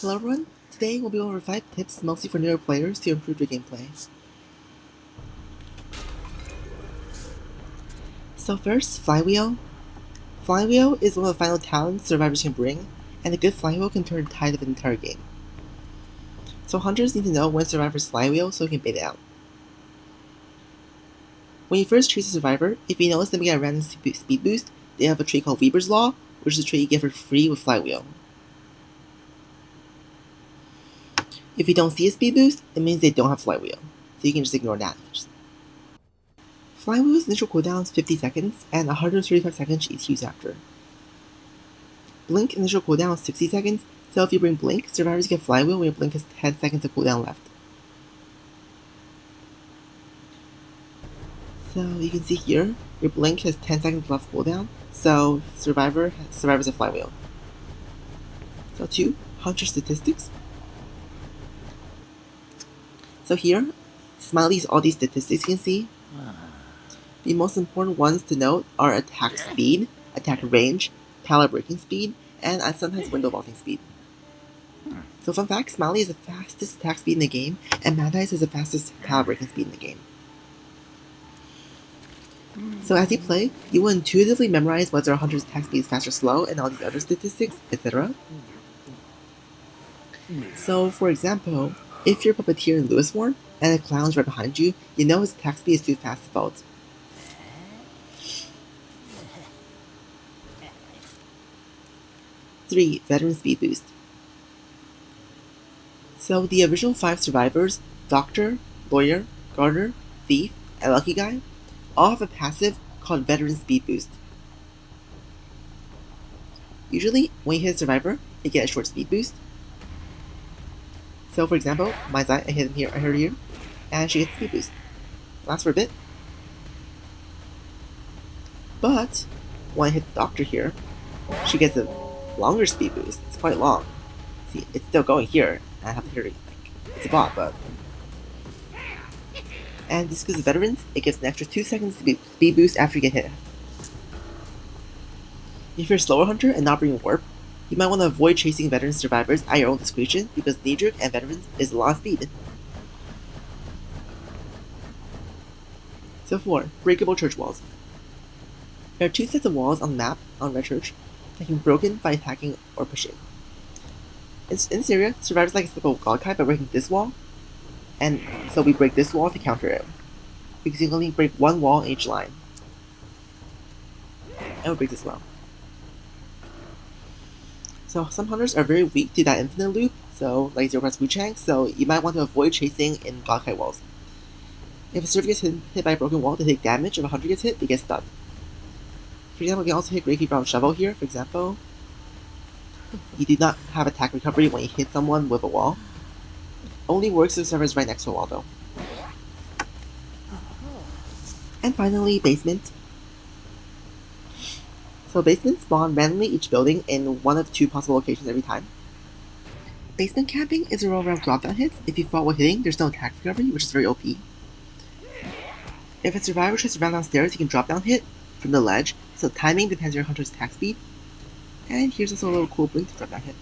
Hello everyone, today we'll be over 5 tips mostly for newer players to improve your gameplay. So first, Flywheel. Flywheel is one of the final talents survivors can bring, and a good flywheel can turn the tide of an entire game. So hunters need to know when survivors flywheel so they can bait it out. When you first chase a survivor, if you notice them get a random speed boost, they have a trait called Weaver's Law, which is a trait you get for free with Flywheel. If you don't see a speed boost, it means they don't have Flywheel, so you can just ignore that. Flywheel's initial cooldown is 50 seconds, and 135 seconds each use after. Blink initial cooldown is 60 seconds, so if you bring Blink, survivors get Flywheel when your Blink has 10 seconds of cooldown left. So you can see here, your Blink has 10 seconds left cooldown, so survivors have Flywheel. So 2, Hunter Statistics. So here, Smiley's all these statistics you can see. The most important ones to note are attack speed, attack range, tower breaking speed, and sometimes window vaulting speed. So fun fact, Smiley is the fastest attack speed in the game, and Mad Eyes is the fastest tower breaking speed in the game. So as you play, you will intuitively memorize whether a hunter's attack speed is fast or slow, and all these other statistics, etc. So for example, if you're a puppeteer in Lewis Warm, and a clown's right behind you, you know his attack speed is too fast to vault. Three, Veteran Speed Boost. So the original 5 survivors, Doctor, Lawyer, Gardener, Thief, and Lucky Guy, all have a passive called Veteran Speed Boost. Usually, when you hit a survivor, you get a short speed boost. So for example, Mai Zai, I hit her here, and she gets a speed boost. Lasts for a bit. But, when I hit the Doctor here, she gets a longer speed boost. It's quite long. See, it's still going here, and I have to hit her, it's a bot, but... And this gives the veterans, it gives an extra 2 seconds speed boost after you get hit. If you're a slower hunter and not bringing warp, you might want to avoid chasing veteran survivors at your own discretion because knee-jerk and veterans is a lot of speed. So 4, breakable church walls. There are 2 sets of walls on the map on Red Church that can be broken by attacking or pushing. In Syria, survivors like to typical Godkai by breaking this wall, and so we break this wall to counter it, because you can only break one wall in each line. And we break this wall. So some hunters are very weak to that infinite loop, so like Zero Press Wuchang, so you might want to avoid chasing in Godkai walls. If a server gets hit by a broken wall to take damage, if a hunter gets hit, they get stunned. For example, you can also hit Great Keeper on Shovel here, for example. You do not have attack recovery when you hit someone with a wall. Only works if the server is right next to a wall though. And finally, basement. So basements spawn randomly each building in one of 2 possible locations every time. Basement camping is a roll around drop-down hits. If you fall while hitting, there's no attack recovery, which is very OP. If a survivor tries to run downstairs, you can drop down hit from the ledge, so timing depends on your hunter's attack speed. And here's also a little cool blink to drop down hit.